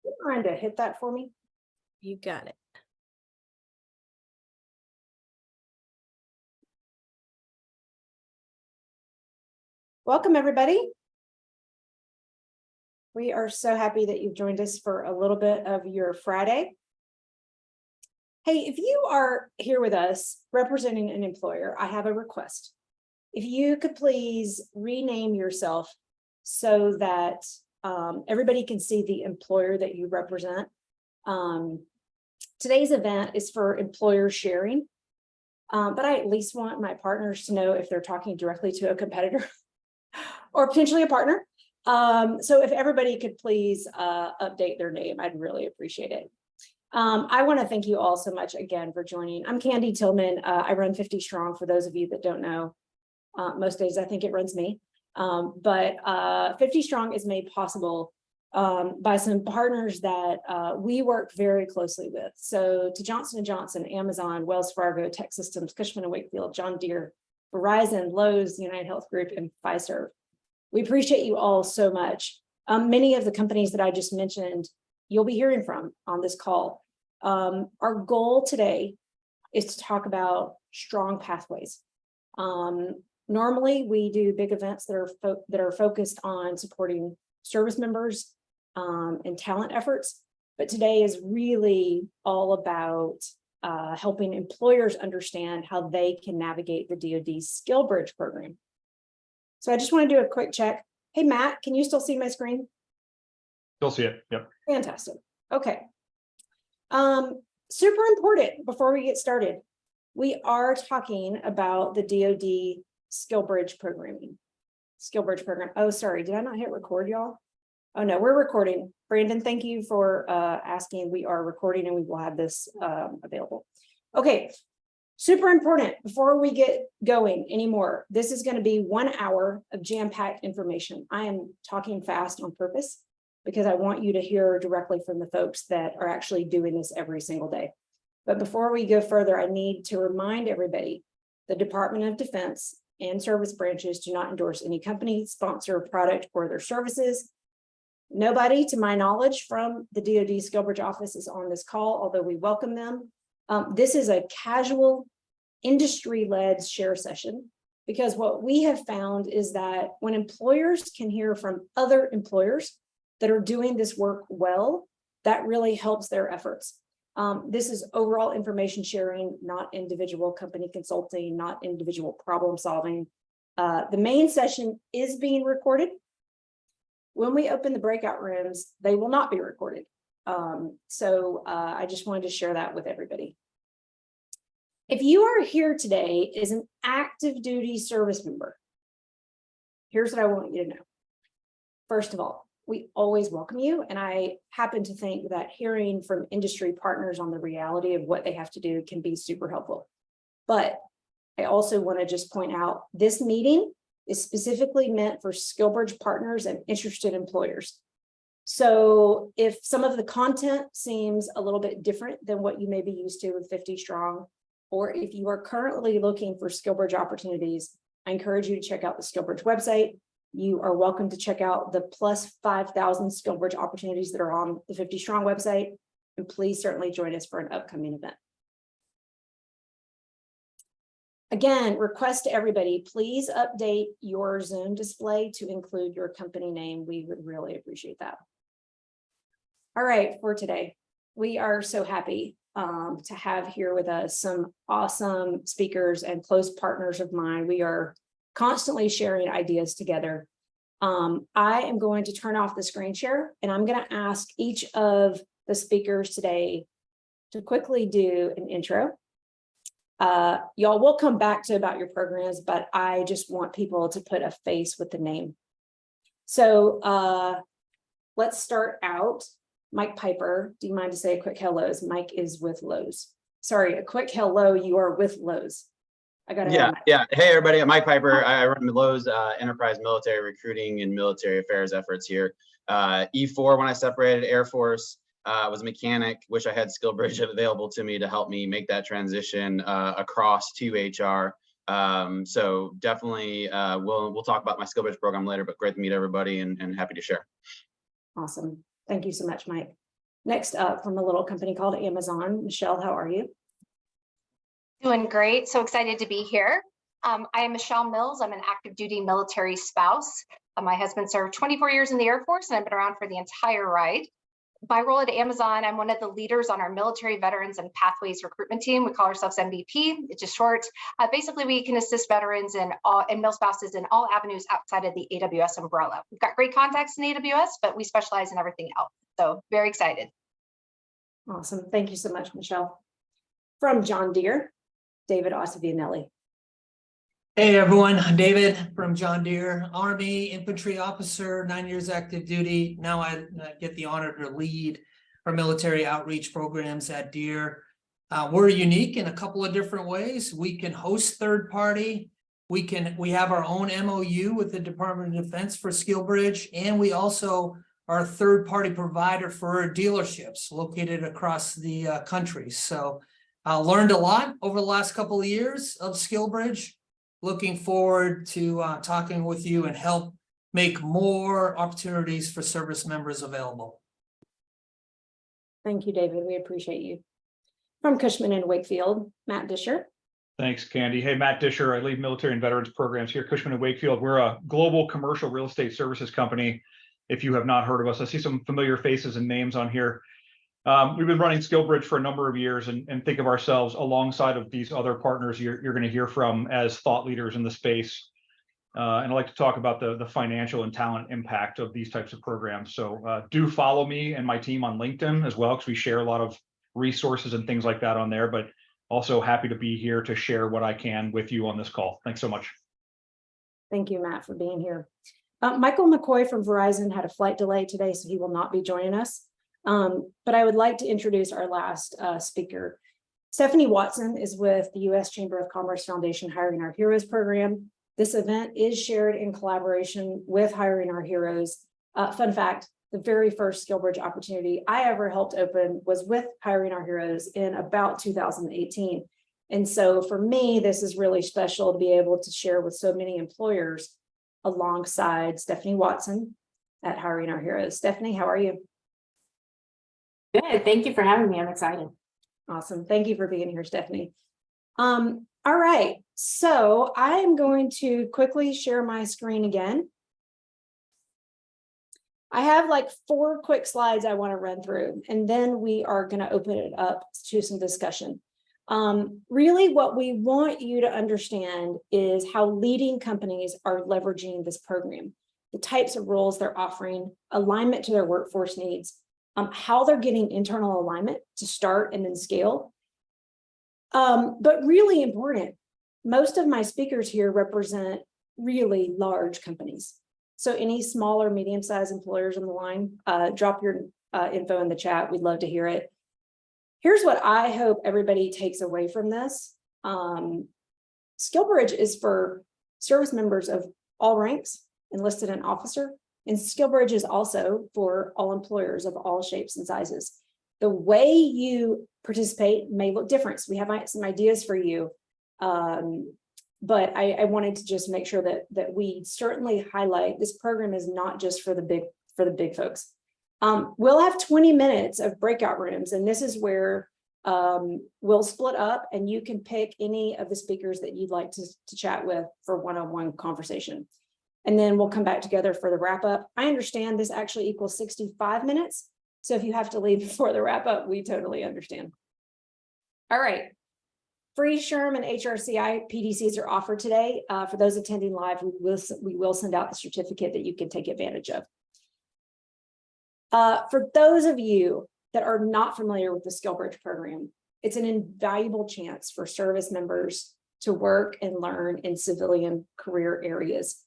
You mind to hit that for me? You got it. Welcome, everybody. We are so happy that you've joined us for a little bit of your Friday. Hey, if you are here with us representing an employer, I have a request. If you could please rename yourself so that everybody can see the employer that you represent. Today's event is for employer sharing, but I at least want my partners to know if they're talking directly to a competitor or potentially a partner. So if everybody could please update their name, I'd really appreciate it. I want to thank you all so much again for joining. I'm Candy Tillman. I run 50 Strong for those of you that don't know. Most days I think it runs me. But 50 Strong is made possible by some partners that we work very closely with. So to Johnson & Johnson, Amazon, Wells Fargo, Tech Systems, Cushman & Wakefield, John Deere, Verizon, Lowe's, United Health Group, and Fiserv. We appreciate you all so much. Many of the companies that I just mentioned, you'll be hearing from on this call. Our goal today is to talk about strong pathways. Normally, we do big events that are focused on supporting service members and talent efforts, but today is really all about helping employers understand how they can navigate the DoD's SkillBridge program. So I just want to do a quick check. Hey, Matt, can you still see my screen? Still see it. Yep. Fantastic. Okay. Super important before we get started. We are talking about the DoD SkillBridge programming. SkillBridge program. Oh, sorry. Did I not hit record, y'all? Oh, no, we're recording. Brandon, thank you for asking. We are recording and we will have this available. Okay. Super important before we get going anymore. This is going to be 1 hour of jam-packed information. I am talking fast on purpose because I want you to hear directly from the folks that are actually doing this every single day. But before we go further, I need to remind everybody, the Department of Defense and service branches do not endorse any company, sponsor, product, or their services. Nobody, to my knowledge, from the DoD SkillBridge office is on this call, although we welcome them. This is a casual, industry-led share session, because what we have found is that when employers can hear from other employers that are doing this work well, that really helps their efforts. This is overall information sharing, not individual company consulting, not individual problem solving. The main session is being recorded. When we open the breakout rooms, they will not be recorded. So I just wanted to share that with everybody. If you are here today as an active duty service member, here's what I want you to know. First of all, we always welcome you. And I happen to think that hearing from industry partners on the reality of what they have to do can be super helpful. But I also want to just point out this meeting is specifically meant for SkillBridge partners and interested employers. So if some of the content seems a little bit different than what you may be used to with 50 Strong, or if you are currently looking for SkillBridge opportunities, I encourage you to check out the SkillBridge website. You are welcome to check out the plus 5,000 SkillBridge opportunities that are on the 50 Strong website. And please certainly join us for an upcoming event. Again, request to everybody, please update your Zoom display to include your company name. We would really appreciate that. All right, for today, we are so happy to have here with us some awesome speakers and close partners of mine. We are constantly sharing ideas together. I am going to turn off the screen share and I'm going to ask each of the speakers today to quickly do an intro. Y'all will come back to about your programs, but I just want people to put a face with the name. So let's start out. Mike Piper, do you mind to say a quick hello? Mike is with Lowe's. Sorry, a quick hello, you are with Lowe's. I got it. Yeah. Hey, everybody. I'm Mike Piper. I run Lowe's enterprise military recruiting and military affairs efforts here. E4, when I separated Air Force, was a mechanic. Wish I had SkillBridge available to me to help me make that transition across to HR. So definitely, we'll talk about my SkillBridge program later. But great to meet everybody and happy to share. Awesome. Thank you so much, Mike. Next up, from a little company called Amazon, Michelle, how are you? Doing great. So excited to be here. I am Michelle Mills. I'm an active duty military spouse. My husband served 24 years in the Air Force, and I've been around for the entire ride. My role at Amazon, I'm one of the leaders on our military veterans and pathways recruitment team. We call ourselves MVP. It's just short. Basically, we can assist veterans and mil spouses in all avenues outside of the AWS umbrella. We've got great contacts in AWS, but we specialize in everything else. So very excited. Awesome. Thank you so much, Michelle. From John Deere, David Ottavianelli. Hey everyone, I'm David from John Deere, Army infantry officer, 9 years active duty. Now I get the honor to lead our military outreach programs at Deere. We're unique in a couple of different ways. We can host third party. We have our own MOU with the Department of Defense for SkillBridge, and we also are a third party provider for dealerships located across the country. So I learned a lot over the last couple of years of SkillBridge. Looking forward to talking with you and help make more opportunities for service members available. Thank you, David. We appreciate you. From Cushman and Wakefield, Matt Disher. Thanks, Candy. Hey, Matt Disher. I lead military and veterans programs here at Cushman and Wakefield. We're a global commercial real estate services company. If you have not heard of us, I see some familiar faces and names on here. We've been running SkillBridge for a number of years and think of ourselves alongside of these other partners you're going to hear from as thought leaders in the space. And I'd like to talk about the financial and talent impact of these types of programs. So do follow me and my team on LinkedIn as well, because we share a lot of resources and things like that on there, but also happy to be here to share what I can with you on this call. Thanks so much. Thank you, Matt, for being here. Michael McCoy from Verizon had a flight delay today, so he will not be joining us. But I would like to introduce our last speaker. Stephanie Watson is with the U.S. Chamber of Commerce Foundation Hiring Our Heroes program. This event is shared in collaboration with Hiring Our Heroes. Fun fact, the very first SkillBridge opportunity I ever helped open was with Hiring Our Heroes in about 2018. And so for me, this is really special to be able to share with so many employers alongside Stephanie Watson at Hiring Our Heroes. Stephanie, how are you? Good. Thank you for having me. I'm excited. Awesome. Thank you for being here, Stephanie. All right. So I am going to quickly share my screen again. I have like 4 quick slides I want to run through, and then we are going to open it up to some discussion. Really, what we want you to understand is how leading companies are leveraging this program, the types of roles they're offering, alignment to their workforce needs, how they're getting internal alignment to start and then scale. But really important, most of my speakers here represent really large companies. So any small or medium-sized employers on the line, drop your info in the chat. We'd love to hear it. Here's what I hope everybody takes away from this. SkillBridge is for service members of all ranks, enlisted and officer. And SkillBridge is also for all employers of all shapes and sizes. The way you participate may look different. So we have some ideas for you. But I wanted to just make sure that we certainly highlight this program is not just for the big folks. We'll have 20 minutes of breakout rooms, and this is where we'll split up and you can pick any of the speakers that you'd like to chat with for one-on-one conversation. And then we'll come back together for the wrap up. I understand this actually equals 65 minutes. So if you have to leave before the wrap up, we totally understand. All right. Free SHRM and HRCI PDCs are offered today. For those attending live, we will send out the certificate that you can take advantage of. For those of you that are not familiar with the SkillBridge program, it's an invaluable chance for service members to work and learn in civilian career areas.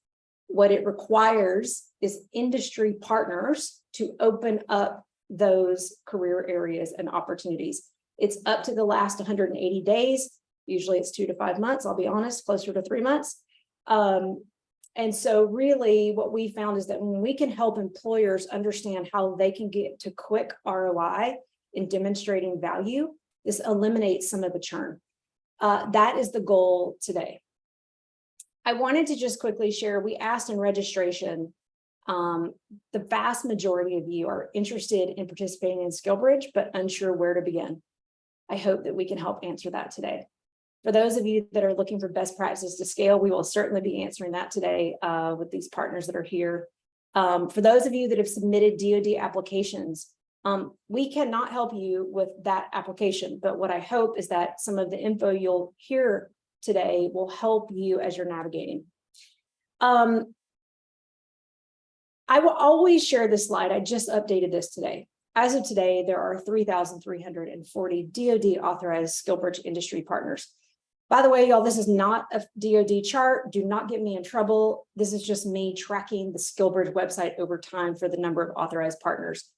What it requires is industry partners to open up those career areas and opportunities. It's up to the last 180 days. Usually it's 2 to 5 months, I'll be honest, closer to 3 months. And so really what we found is that when we can help employers understand how they can get to quick ROI in demonstrating value, this eliminates some of the churn. That is the goal today. I wanted to just quickly share, we asked in registration, The vast majority of you are interested in participating in SkillBridge, but unsure where to begin. I hope that we can help answer that today. For those of you that are looking for best practices to scale, we will certainly be answering that today with these partners that are here. For those of you that have submitted DoD applications, we cannot help you with that application, but what I hope is that some of the info you'll hear today will help you as you're navigating. I will always share this slide. I just updated this today. As of today, there are 3,340 DoD authorized SkillBridge industry partners. By the way, y'all, this is not a DoD chart. Do not get me in trouble. This is just me tracking the SkillBridge website over time for the number of authorized partners.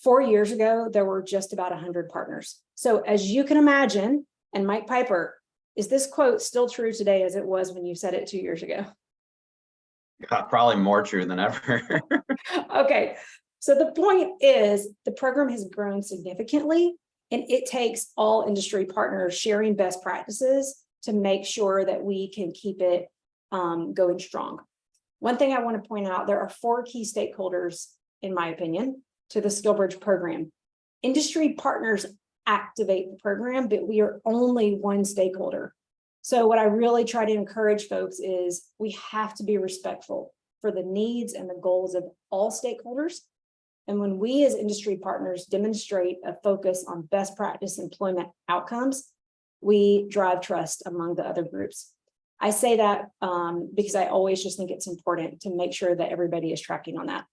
4 years ago, there were just about 100 partners. So as you can imagine, and Mike Piper, is this quote still true today as it was when you said it 2 years ago? Probably more true than ever. Okay, so the point is the program has grown significantly, and it takes all industry partners sharing best practices to make sure that we can keep it going strong. One thing I want to point out, there are 4 key stakeholders, in my opinion, to the SkillBridge program. Industry partners activate the program, but we are only one stakeholder. So what I really try to encourage folks is we have to be respectful for the needs and the goals of all stakeholders. And when we as industry partners demonstrate a focus on best practice employment outcomes, we drive trust among the other groups. I say that because I always just think it's important to make sure that everybody is tracking on that.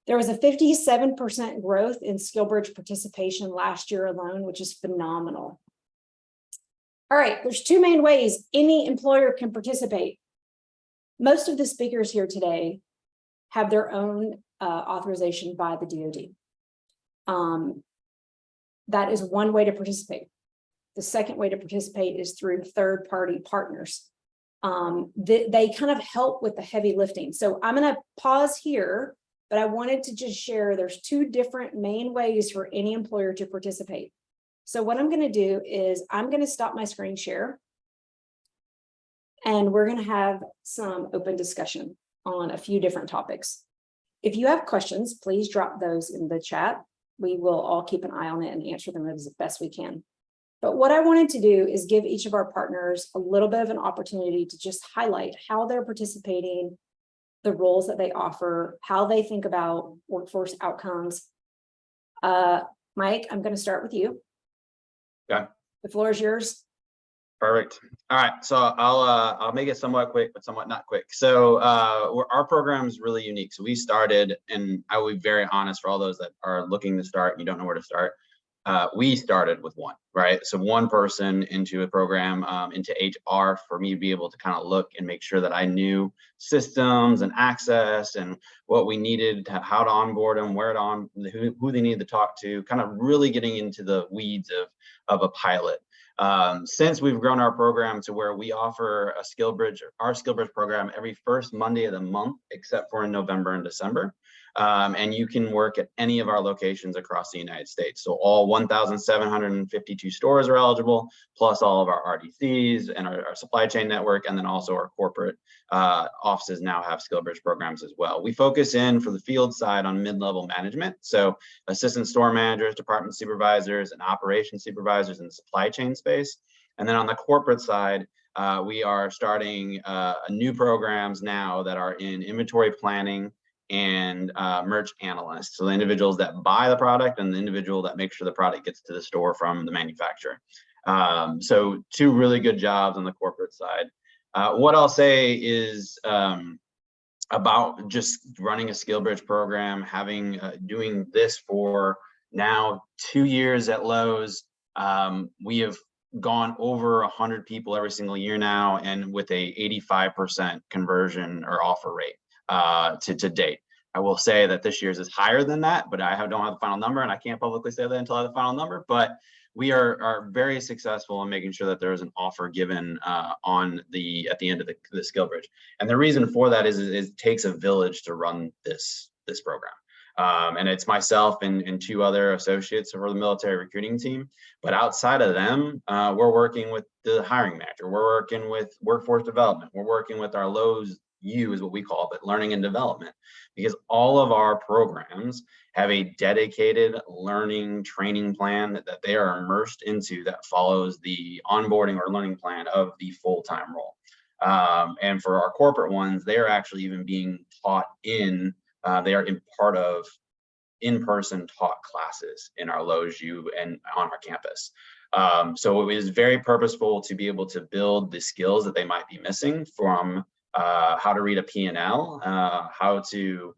There was a 57% growth in SkillBridge participation last year alone, which is phenomenal. All right, there's 2 main ways any employer can participate. Most of the speakers here today have their own authorization by the DoD. That is one way to participate. The second way to participate is through third-party partners. They kind of help with the heavy lifting. So I'm going to pause here, but I wanted to just share there's 2 different main ways for any employer to participate. So what I'm going to do is I'm going to stop my screen share, and we're going to have some open discussion on a few different topics. If you have questions, please drop those in the chat. We will all keep an eye on it and answer them as best we can. But what I wanted to do is give each of our partners a little bit of an opportunity to just highlight how they're participating, the roles that they offer, how they think about workforce outcomes. Mike, I'm going to start with you. Okay. The floor is yours. Perfect. All right, so I'll make it somewhat quick, but somewhat not quick. So our program is really unique. So we started, and I will be very honest for all those that are looking to start and you don't know where to start. We started with 1, right? So 1 person into a program, into HR, for me to be able to kind of look and make sure that I knew systems and access and what we needed, how to onboard them, where to who they needed to talk to, kind of really getting into the weeds of a pilot. Since we've grown our program to where we offer our SkillBridge program every first Monday of the month, except for in November and December. And you can work at any of our locations across the United States. So all 1,752 stores are eligible, plus all of our RDCs and our supply chain network, and then also our corporate offices now have SkillBridge programs as well. We focus in for the field side on mid-level management. So assistant store managers, department supervisors, and operations supervisors in the supply chain space. And then on the corporate side, we are starting new programs now that are in inventory planning and merch analysts. So the individuals that buy the product and the individual that makes sure the product gets to the store from the manufacturer. So 2 really good jobs on the corporate side. What I'll say is about just running a SkillBridge program, doing this for now 2 years at Lowe's. We have gone over 100 people every single year now, and with a 85% conversion or offer rate to date. I will say that this year's is higher than that, but I don't have the final number, and I can't publicly say that until I have the final number. But we are very successful in making sure that there is an offer given at the end of the SkillBridge. And the reason for that is it takes a village to run this program. And it's myself and 2 other associates for the military recruiting team. But outside of them, we're working with the hiring manager. We're working with workforce development. We're working with our Lowe's LU is what we call it, learning and development, because all of our programs have a dedicated learning training plan that they are immersed into that follows the onboarding or learning plan of the full-time role. And for our corporate ones, they are actually even being taught in, they are in part of in-person taught classes in our Lowe's U and on our campus. So it is very purposeful to be able to build the skills that they might be missing from how to read a P&L, how to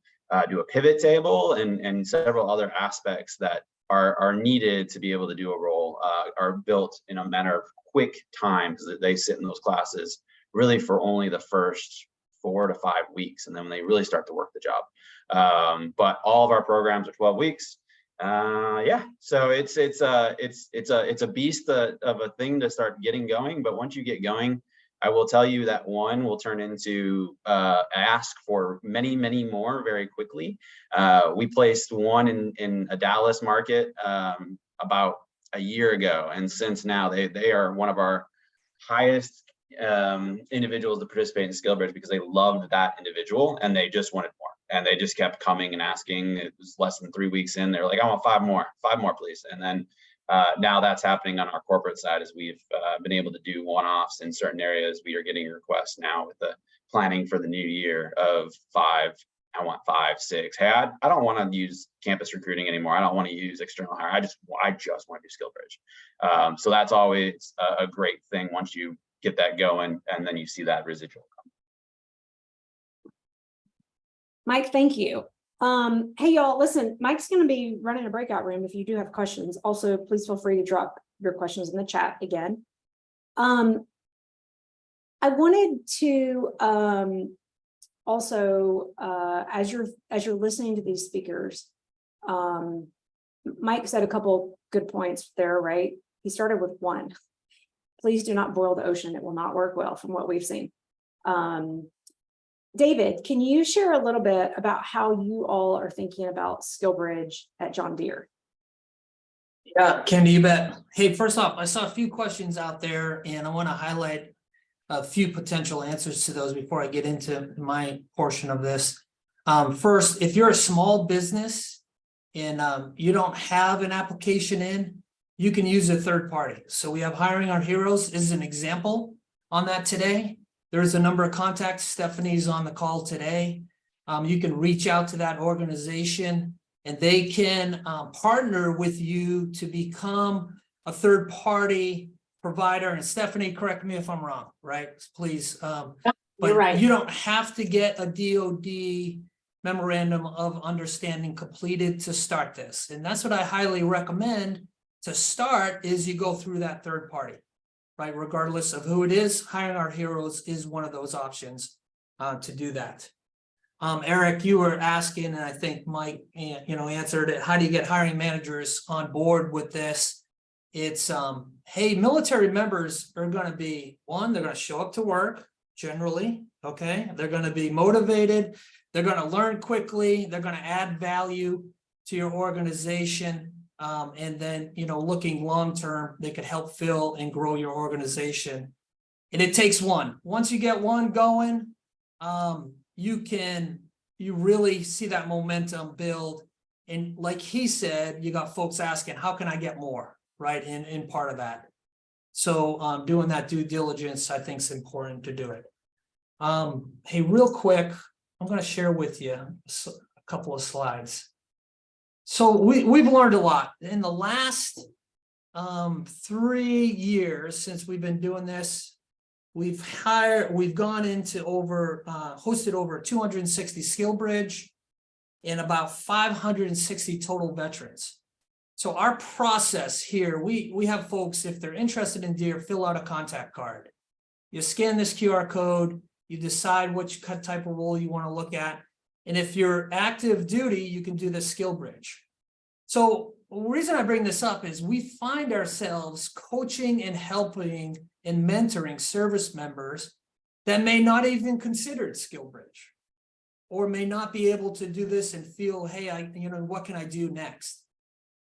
do a pivot table, and several other aspects that are needed to be able to do a role are built in a matter of quick time, because they sit in those classes really for only the first 4 to 5 weeks, and then when they really start to work the job. But all of our programs are 12 weeks. Yeah, so it's a beast of a thing to start getting going. But once you get going, I will tell you that one will turn into ask for many, many more very quickly. We placed one in a Dallas market about a year ago, and since now they are one of our highest individuals to participate in SkillBridge, because they loved that individual and they just wanted more, and they just kept coming and asking. It was less than 3 weeks in, they're like, I want 5 more please. And then now that's happening on our corporate side, as we've been able to do one-offs in certain areas. We are getting requests now with the planning for the new year of 5. I want 5, 6. Hey, I don't want to use campus recruiting anymore. I don't want to use external hire. I just want to do SkillBridge. So that's always a great thing once you get that going, and then you see that residual come. Mike, thank you. Hey, y'all, listen, Mike's going to be running a breakout room if you do have questions. Also, please feel free to drop your questions in the chat again. I wanted to also, as you're listening to these speakers, Mike said a couple good points there, right? He started with 1. Please do not boil the ocean. It will not work well from what we've seen. David, can you share a little bit about how you all are thinking about SkillBridge at John Deere? Yeah, Candy, you bet. Hey, first off, I saw a few questions out there, and I want to highlight a few potential answers to those before I get into my portion of this. First, if you're a small business and you don't have an application in, you can use a third party. So we have Hiring Our Heroes is an example on that today. There's a number of contacts. Stephanie's on the call today. You can reach out to that organization, and they can partner with you to become a third party provider. And Stephanie, correct me if I'm wrong, right? Please. But You're right. You don't have to get a DoD memorandum of understanding completed to start this. And that's what I highly recommend to start, is you go through that third party, right? Regardless of who it is, Hiring Our Heroes is one of those options to do that. Eric, you were asking, and I think Mike, answered it. How do you get hiring managers on board with this? It's, hey, military members are going to be, one, they're going to show up to work generally. Okay. They're going to be motivated. They're going to learn quickly. They're going to add value to your organization. And then, looking long-term, they could help fill and grow your organization. And it takes one. Once you get one going, you really see that momentum build. And like he said, you got folks asking, how can I get more, right? In part of that. So doing that due diligence, I think, is important to do it. Hey, real quick, I'm going to share with you a couple of slides. So we've learned a lot in the last 3 years since we've been doing this. We've gone into hosted over 260 SkillBridge and about 560 total veterans. So our process here, we have folks, if they're interested in Deere, fill out a contact card. You scan this QR code, you decide which type of role you want to look at. And if you're active duty, you can do the SkillBridge. So the reason I bring this up is we find ourselves coaching and helping and mentoring service members that may not even consider SkillBridge, or may not be able to do this and feel, hey, what can I do next?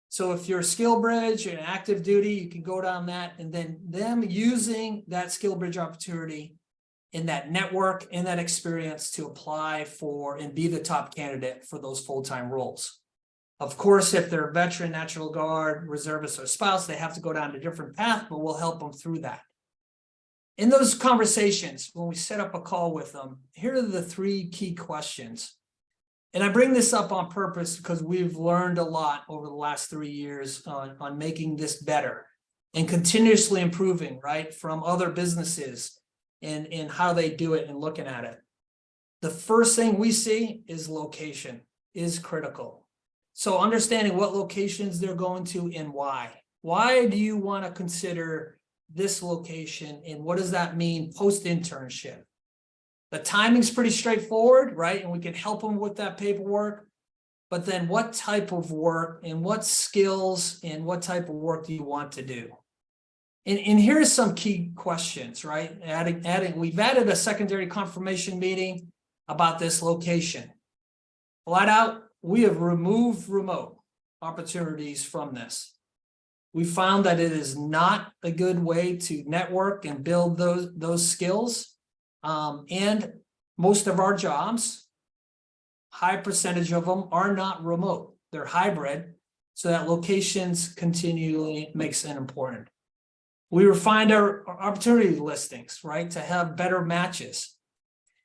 So if you're SkillBridge and active duty, you can go down that, and then them using that SkillBridge opportunity in that network and that experience to apply for and be the top candidate for those full-time roles. Of course, if they're a veteran, National Guard, reservist, or spouse, they have to go down a different path, but we'll help them through that. In those conversations, when we set up a call with them, here are the 3 key questions. And I bring this up on purpose because we've learned a lot over the last 3 years on making this better and continuously improving, right, from other businesses and how they do it and looking at it. The first thing we see is location is critical. So understanding what locations they're going to and why. Why do you want to consider this location and what does that mean post-internship? The timing's pretty straightforward, right? And we can help them with that paperwork. But then what type of work and what skills and what type of work do you want to do? And here's some key questions, right? We've added a secondary confirmation meeting about this location. Flat out, we have removed remote opportunities from this. We found that it is not a good way to network and build those skills. And most of our jobs, high percentage of them are not remote. They're hybrid, so that locations continually makes it important. We refined our opportunity listings, right, to have better matches.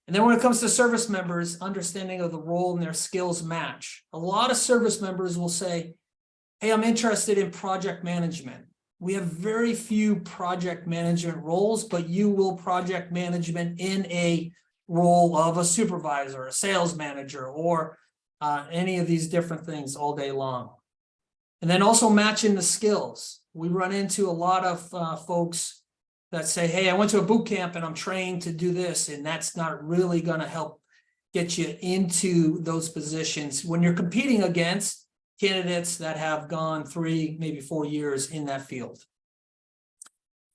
And then when it comes to service members, understanding of the role and their skills match. A lot of service members will say, hey, I'm interested in project management. We have very few project management roles, but you will project management in a role of a supervisor, a sales manager, or any of these different things all day long. And then also matching the skills. We run into a lot of folks that say, hey, I went to a boot camp and I'm trained to do this, and that's not really going to help get you into those positions when you're competing against candidates that have gone 3, maybe 4 years in that field.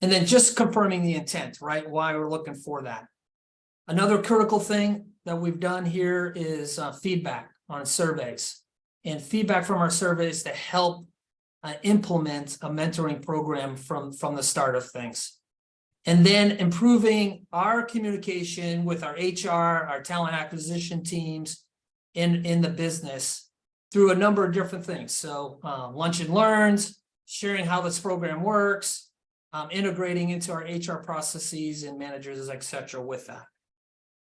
And then just confirming the intent, right? Why we're looking for that. Another critical thing that we've done here is feedback on surveys and feedback from our surveys to help implement a mentoring program from the start of things. And then improving our communication with our HR, our talent acquisition teams in the business through a number of different things. So lunch and learns, sharing how this program works, integrating into our HR processes and managers, et cetera, with that.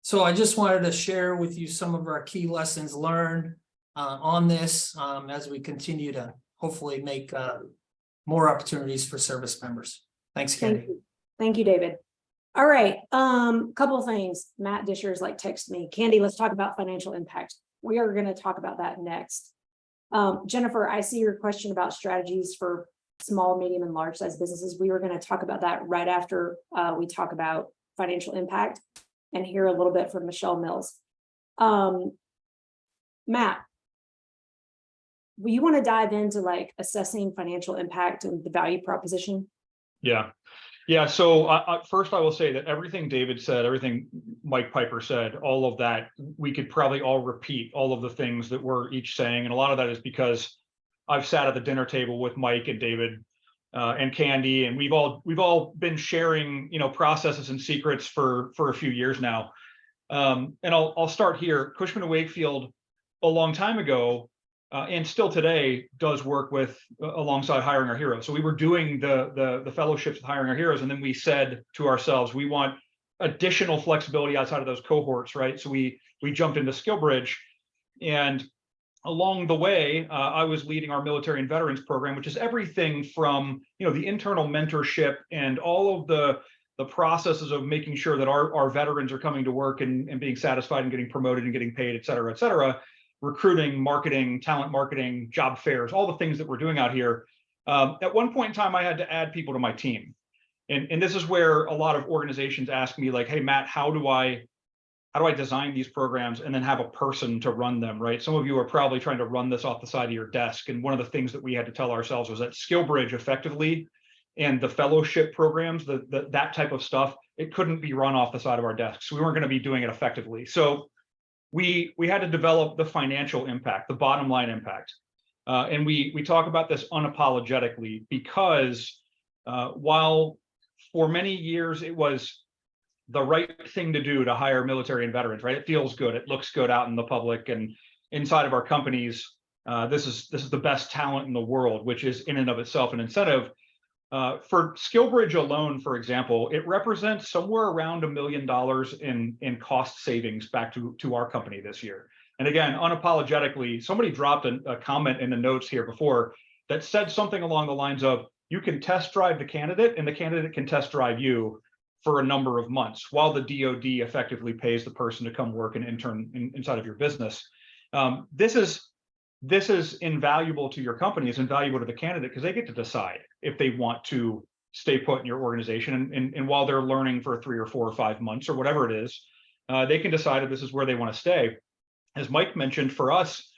So I just wanted to share with you some of our key lessons learned on this as we continue to hopefully make more opportunities for service members. Thanks, Candy. Thank you, David. All right, couple of things. Matt Disher's like text me, Candy, let's talk about financial impact. We are going to talk about that next. Jennifer, I see your question about strategies for small, medium, and large size businesses. We were going to talk about that right after we talk about financial impact and hear a little bit from Michelle Mills. Matt, you want to dive into like assessing financial impact and the value proposition? Yeah. So first I will say that everything David said, everything Mike Piper said, all of that, we could probably all repeat all of the things that we're each saying. And a lot of that is because I've sat at the dinner table with Mike and David and Candy, and we've all been sharing, processes and secrets for a few years now. And I'll start here. Cushman & Wakefield, a long time ago, and still today, does work with alongside Hiring Our Heroes. So we were doing the fellowships with Hiring Our Heroes, and then we said to ourselves, we want additional flexibility outside of those cohorts, right? So we jumped into SkillBridge, and along the way, I was leading our military and veterans program, which is everything from the internal mentorship and all of the processes of making sure that our veterans are coming to work and being satisfied and getting promoted and getting paid, et cetera, recruiting, marketing, talent marketing, job fairs, all the things that we're doing out here. At one point in time, I had to add people to my team. And this is where a lot of organizations ask me like, hey, Matt, how do I design these programs and then have a person to run them, right? Some of you are probably trying to run this off the side of your desk. And one of the things that we had to tell ourselves was that SkillBridge effectively and the fellowship programs, that type of stuff, it couldn't be run off the side of our desks. We weren't going to be doing it effectively. So we had to develop the financial impact, the bottom line impact. And we talk about this unapologetically because while for many years it was the right thing to do to hire military and veterans, right? It feels good. It looks good out in the public and inside of our companies. This is the best talent in the world, which is in and of itself an incentive. For SkillBridge alone, for example, it represents somewhere around $1 million in cost savings back to our company this year. And again, unapologetically, somebody dropped a comment in the notes here before that said something along the lines of, you can test drive the candidate and the candidate can test drive you for a number of months while the DoD effectively pays the person to come work and intern inside of your business. This is invaluable to your company. It's invaluable to the candidate because they get to decide if they want to stay put in your organization. And while they're learning for 3 or 4 or 5 months or whatever it is, they can decide if this is where they want to stay. As Mike mentioned, for us,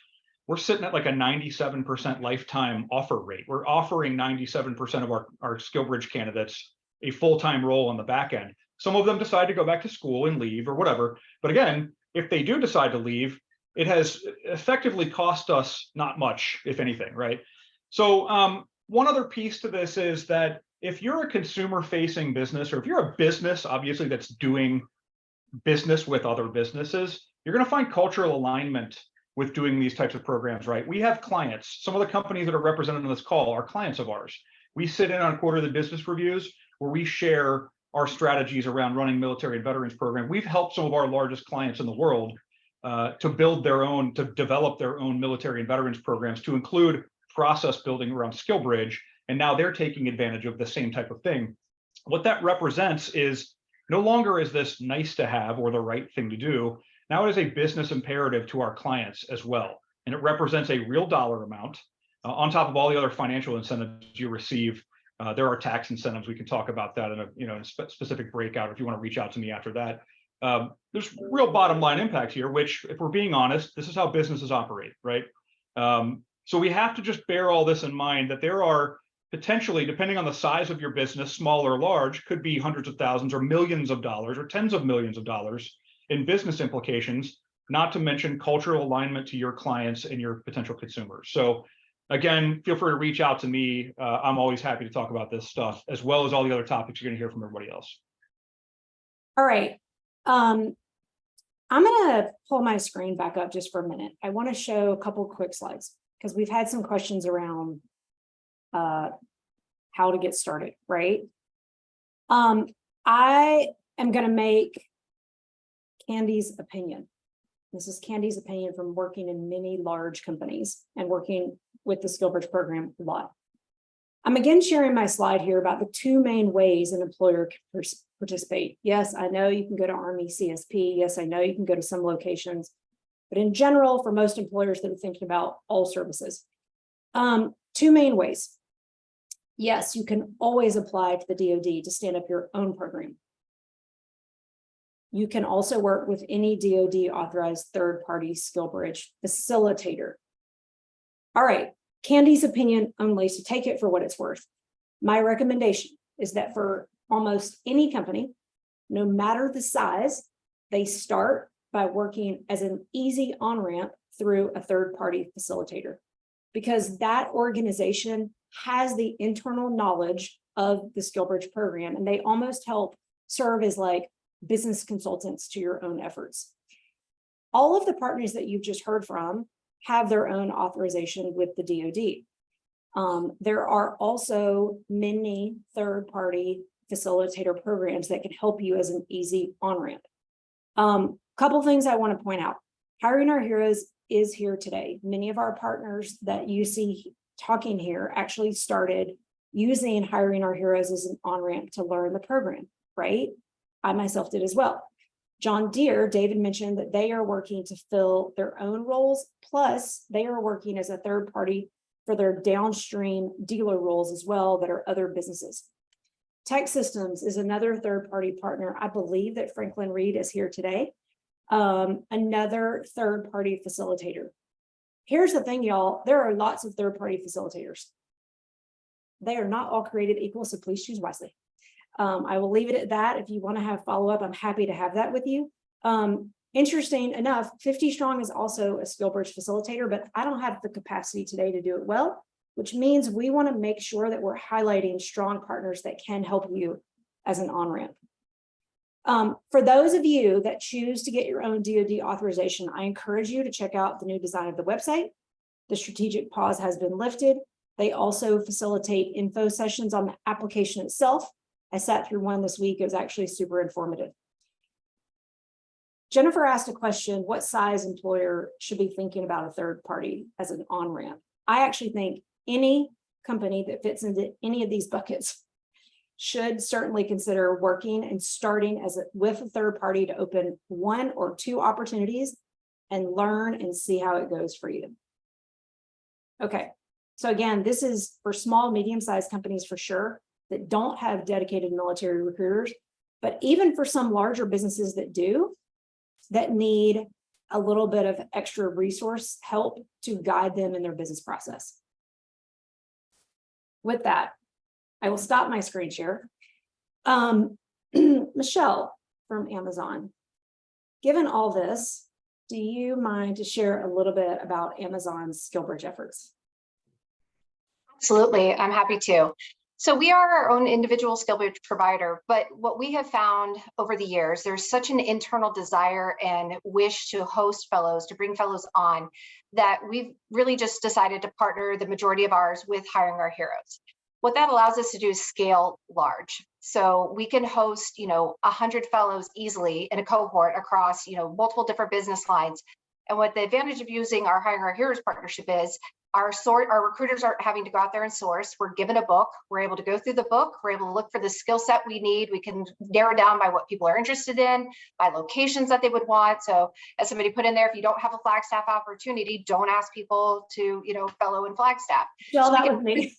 we're sitting at like a 97% lifetime offer rate. We're offering 97% of our SkillBridge candidates a full-time role on the back end. Some of them decide to go back to school and leave or whatever. But again, if they do decide to leave, it has effectively cost us not much, if anything, right? So one other piece to this is that if you're a consumer-facing business, or if you're a business, obviously, that's doing business with other businesses, you're going to find cultural alignment with doing these types of programs, right? We have clients. Some of the companies that are represented on this call are clients of ours. We sit in on quarterly business reviews where we share our strategies around running military and veterans program. We've helped some of our largest clients in the world to develop their own military and veterans programs, to include process building around SkillBridge. And now they're taking advantage of the same type of thing. What that represents is no longer is this nice to have or the right thing to do. Now it is a business imperative to our clients as well. And it represents a real dollar amount on top of all the other financial incentives you receive. There are tax incentives. We can talk about that in a specific breakout if you want to reach out to me after that. There's real bottom line impact here, which, if we're being honest, this is how businesses operate, right? So we have to just bear all this in mind, that there are potentially, depending on the size of your business, small or large, could be hundreds of thousands or millions of dollars or tens of millions of dollars in business implications, not to mention cultural alignment to your clients and your potential consumers. So again, feel free to reach out to me. I'm always happy to talk about this stuff, as well as all the other topics you're going to hear from everybody else. All right. I'm going to pull my screen back up just for a minute. I want to show a couple quick slides because we've had some questions around how to get started, right? I am going to make Candy's opinion. This is Candy's opinion from working in many large companies and working with the SkillBridge program a lot. I'm again sharing my slide here about the 2 main ways an employer can participate. Yes, I know you can go to Army CSP. Yes, I know you can go to some locations, but in general, for most employers that are thinking about all services, 2 main ways. Yes, you can always apply to the DoD to stand up your own program. You can also work with any DoD authorized third-party SkillBridge facilitator. All right, Candy's opinion only, so take it for what it's worth. My recommendation is that for almost any company, no matter the size, they start by working as an easy on-ramp through a third-party facilitator, because that organization has the internal knowledge of the SkillBridge program, and they almost help serve as like business consultants to your own efforts. All of the partners that you've just heard from have their own authorization with the DoD. There are also many third-party facilitator programs that can help you as an easy on-ramp. Couple things I want to point out. Hiring Our Heroes is here today. Many of our partners that you see talking here actually started using Hiring Our Heroes as an on-ramp to learn the program, right? I myself did as well. John Deere, David mentioned that they are working to fill their own roles, plus they are working as a third party for their downstream dealer roles as well that are other businesses. Tech Systems is another third-party partner. I believe that Franklin Reed is here today, another third-party facilitator. Here's the thing, y'all. There are lots of third-party facilitators. They are not all created equal, so please choose wisely. I will leave it at that. If you want to have follow-up, I'm happy to have that with you. Interesting enough, 50 Strong is also a SkillBridge facilitator, but I don't have the capacity today to do it well, which means we want to make sure that we're highlighting strong partners that can help you as an on-ramp. For those of you that choose to get your own DoD authorization, I encourage you to check out the new design of the website. The strategic pause has been lifted. They also facilitate info sessions on the application itself. I sat through one this week. It was actually super informative. Jennifer asked a question, what size employer should be thinking about a third party as an on-ramp? I actually think any company that fits into any of these buckets should certainly consider working and starting with a third party to open 1 or 2 opportunities and learn and see how it goes for you. Okay, so again, this is for small, medium-sized companies for sure that don't have dedicated military recruiters, but even for some larger businesses that do, that need a little bit of extra resource help to guide them in their business process. With that, I will stop my screen share. Michelle from Amazon, given all this, do you mind to share a little bit about Amazon's SkillBridge efforts? Absolutely, I'm happy to. So we are our own individual SkillBridge provider, but what we have found over the years, there's such an internal desire and wish to host fellows, to bring fellows on, that we've really just decided to partner the majority of ours with Hiring Our Heroes. What that allows us to do is scale large. So we can host, 100 fellows easily in a cohort across, multiple different business lines. And what the advantage of using our Hiring Our Heroes partnership is, our recruiters aren't having to go out there and source. We're given a book. We're able to go through the book. We're able to look for the skill set we need. We can narrow down by what people are interested in, by locations that they would want. So as somebody put in there, if you don't have a Flagstaff opportunity, don't ask people to, fellow in Flagstaff. Jill, that was me.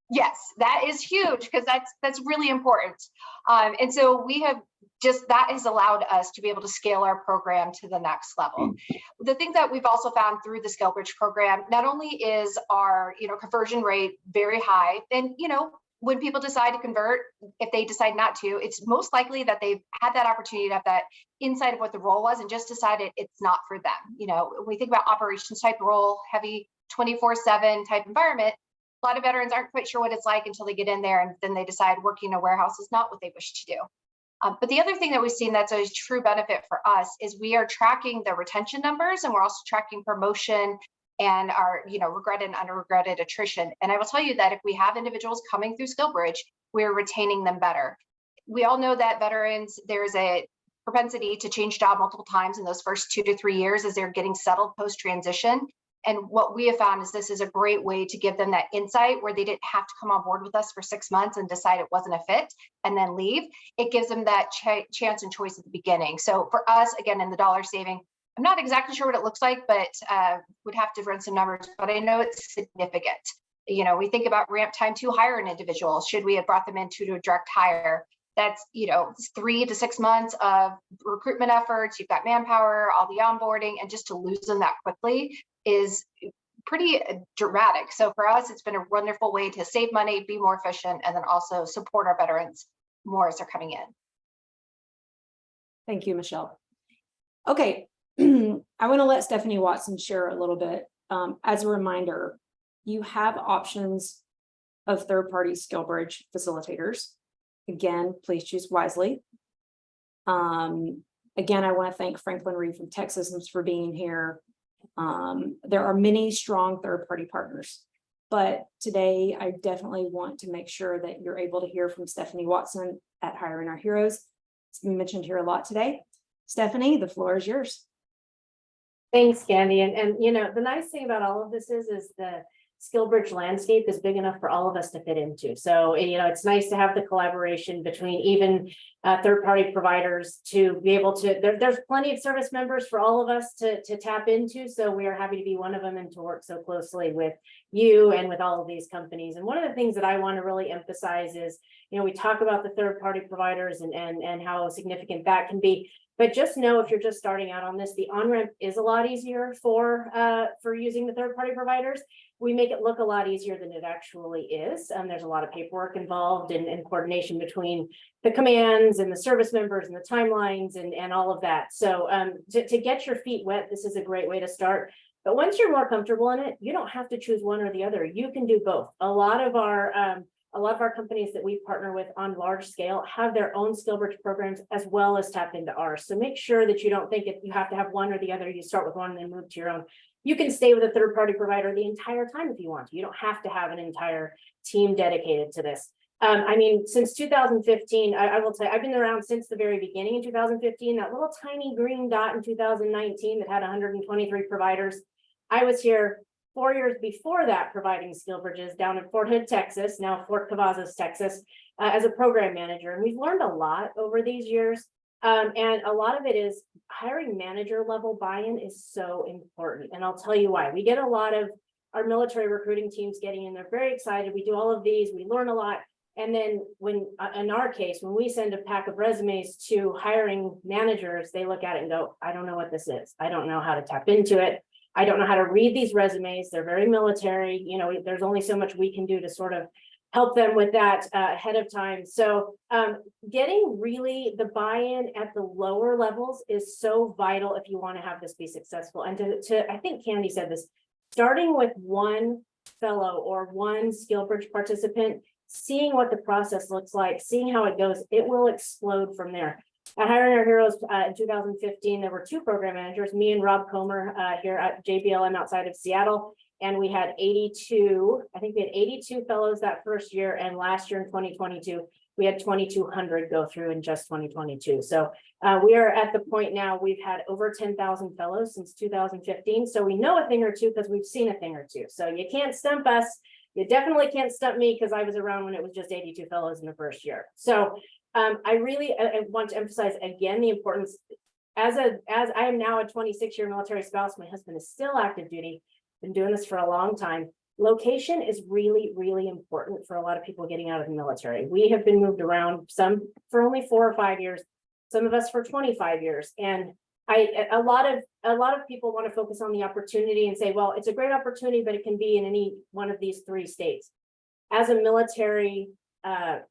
Yes, that is huge because that's really important. And so we have that has allowed us to be able to scale our program to the next level. The thing that we've also found through the SkillBridge program, not only is our conversion rate very high, and when people decide to convert, if they decide not to, it's most likely that they've had that opportunity to have that insight of what the role was and just decided it's not for them. When we think about operations type role, heavy 24/7 type environment, a lot of veterans aren't quite sure what it's like until they get in there, and then they decide working in a warehouse is not what they wish to do. But the other thing that we've seen that's a true benefit for us is we are tracking the retention numbers, and we're also tracking promotion and our regretted and unregretted attrition. And I will tell you that if we have individuals coming through SkillBridge, we're retaining them better. We all know that veterans, there's a propensity to change job multiple times in those first 2 to 3 years as they're getting settled post-transition. And what we have found is this is a great way to give them that insight where they didn't have to come on board with us for 6 months and decide it wasn't a fit and then leave. It gives them that chance and choice at the beginning. So for us, again, in the dollar saving, I'm not exactly sure what it looks like, but would have to run some numbers, but I know it's significant. We think about ramp time to hire an individual. Should we have brought them into a direct hire? That's 3 to 6 months of recruitment efforts. You've got manpower, all the onboarding, and just to lose them that quickly is pretty dramatic. So for us, it's been a wonderful way to save money, be more efficient, and then also support our veterans more as they're coming in. Thank you, Michelle. Okay, I want to let Stephanie Watson share a little bit. As a reminder, you have options of third-party SkillBridge facilitators. Again, please choose wisely. Again, I want to thank Franklin Reed from Tech Systems for being here. There are many strong third-party partners, but today I definitely want to make sure that you're able to hear from Stephanie Watson at Hiring Our Heroes. It's been mentioned here a lot today. Stephanie, the floor is yours. Thanks, Candy. And the nice thing about all of this is the SkillBridge landscape is big enough for all of us to fit into. So, it's nice to have the collaboration between even third-party providers to be able to, there's plenty of service members for all of us to tap into. So we are happy to be one of them and to work so closely with you and with all of these companies. And one of the things that I want to really emphasize is, we talk about the third-party providers and how significant that can be. But just know if you're just starting out on this, the on-ramp is a lot easier for using the third-party providers. We make it look a lot easier than it actually is. There's a lot of paperwork involved and coordination between the commands and the service members and the timelines and all of that. So to get your feet wet, this is a great way to start. But once you're more comfortable in it, you don't have to choose one or the other. You can do both. A lot of a lot of our companies that we partner with on large scale have their own SkillBridge programs as well as tap into ours. So make sure that you don't think you have to have one or the other. You start with one and then move to your own. You can stay with a third-party provider the entire time if you want to. You don't have to have an entire team dedicated to this. I mean, since 2015, I will tell you, I've been around since the very beginning in 2015, that little tiny green dot in 2019 that had 123 providers. I was here 4 years before that, providing SkillBridges down in Fort Hood, Texas, now Fort Cavazos, Texas, as a program manager. And we've learned a lot over these years. And a lot of it is hiring manager level buy-in is so important. And I'll tell you why. We get a lot of our military recruiting teams getting in, they're very excited. We do all of these, we learn a lot. And then when, in our case, when we send a pack of resumes to hiring managers, they look at it and go, I don't know what this is. I don't know how to tap into it. I don't know how to read these resumes. They're very military. You know, there's only so much we can do to sort of help them with that ahead of time. So getting really the buy-in at the lower levels is so vital if you want to have this be successful. And to I think Candy said this, starting with one fellow or one SkillBridge participant, seeing what the process looks like, seeing how it goes, it will explode from there. At Hiring Our Heroes in 2015, there were two program managers, me and Rob Comer here at JBLM outside of Seattle. And we had 82, I think we had 82 fellows that first year. And last year in 2022, we had 2,200 go through in just 2022. So we are at the point now, we've had over 10,000 fellows since 2015. So we know a thing or two because we've seen a thing or two. So you can't stump us. You definitely can't stump me because I was around when it was just 82 fellows in the first year. So I want to emphasize again the importance. As I am now a 26-year military spouse, my husband is still active duty. Been doing this for a long time. Location is really, really important for a lot of people getting out of the military. We have been moved around, some for only 4 or 5 years, some of us for 25 years. And a lot of people want to focus on the opportunity and say, well, it's a great opportunity, but it can be in any one of these 3 states. As a military, I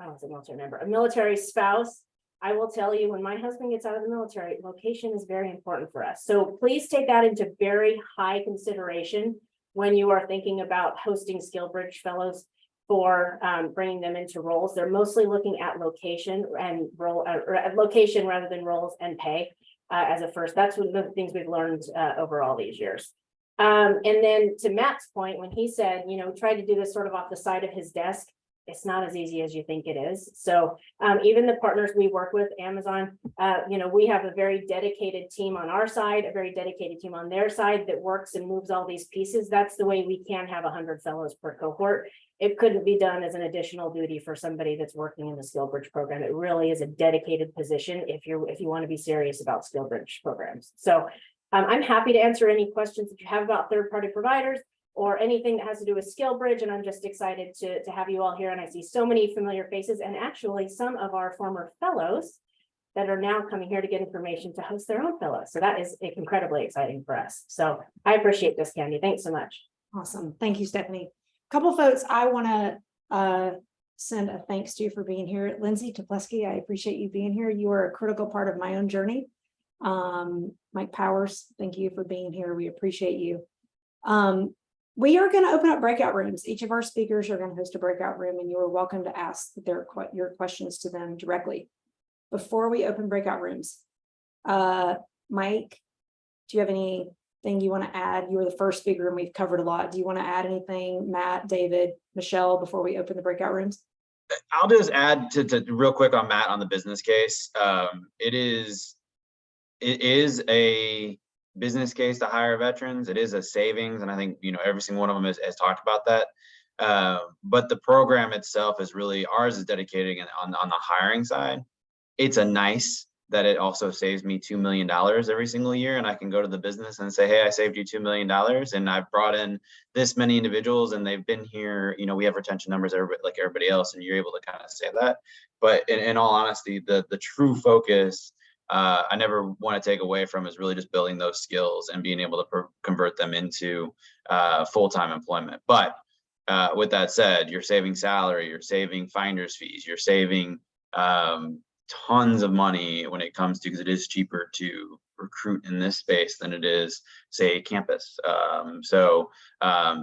don't say military member, a military spouse, I will tell you, when my husband gets out of the military, location is very important for us. So please take that into very high consideration when you are thinking about hosting SkillBridge fellows for bringing them into roles. They're mostly looking at location and role, or at location rather than roles and pay as a first. That's one of the things we've learned over all these years. And then to Matt's point, when he said, you know, try to do this sort of off the side of his desk, it's not as easy as you think it is. So even the partners we work with, Amazon, you know, we have a very dedicated team on our side, a very dedicated team on their side that works and moves all these pieces. That's the way we can have 100 fellows per cohort. It couldn't be done as an additional duty for somebody that's working in the SkillBridge program. It really is a dedicated position if you want to be serious about SkillBridge programs. So I'm happy to answer any questions that you have about third-party providers or anything that has to do with SkillBridge. And I'm just excited to have you all here. And I see so many familiar faces and actually some of our former fellows that are now coming here to get information to host their own fellows. So that is incredibly exciting for us. So I appreciate this, Candy. Thanks so much. Awesome. Thank you, Stephanie. A couple folks I want to send a thanks to for being here. Lindsay Toplesky, I appreciate you being here. You are a critical part of my own journey. Mike Powers, thank you for being here. We appreciate you. We are going to open up breakout rooms. Each of our speakers are going to host a breakout room, and you are welcome to ask your questions to them directly. Before we open breakout rooms, Mike, do you have anything you want to add? You were the first speaker and we've covered a lot. Do you want to add anything, Matt, David, Michelle, before we open the breakout rooms? I'll just add to real quick on Matt on the business case. It is a business case to hire veterans. It is a savings, and I think every single one of them has talked about that. But the program itself is really, ours is dedicated on the hiring side. It's a nice that it also saves me $2 million every single year, and I can go to the business and say, hey, I saved you $2 million, and I've brought in this many individuals, and they've been here. We have retention numbers like everybody else, and you're able to kind of say that. But in all honesty, the true focus I never want to take away from is really just building those skills and being able to convert them into full-time employment. But with that said, you're saving salary, you're saving finder's fees, you're saving tons of money when it comes to, because it is cheaper to recruit in this space than it is, say, campus.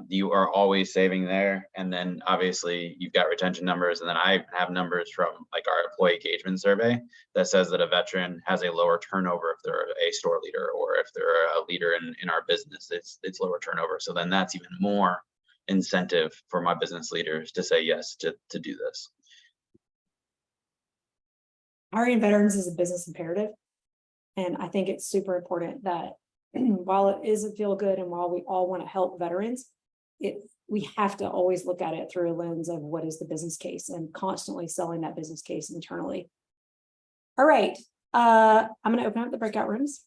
You are always saving there. And then obviously you've got retention numbers. And then I have numbers from like our employee engagement survey that says that a veteran has a lower turnover if they're a store leader, or if they're a leader in our business, it's lower turnover. So then that's even more incentive for my business leaders to say yes to do this. Hiring veterans is a business imperative. And I think it's super important that while it is a feel good and while we all want to help veterans, we have to always look at it through a lens of what is the business case and constantly selling that business case internally. All right, I'm going to open up the breakout rooms.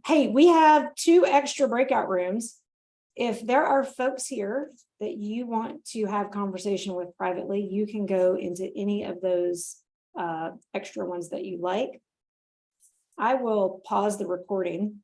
Hey, we have 2 extra breakout rooms. If there are folks here that you want to have conversation with privately, you can go into any of those extra ones that you like. I will pause the recording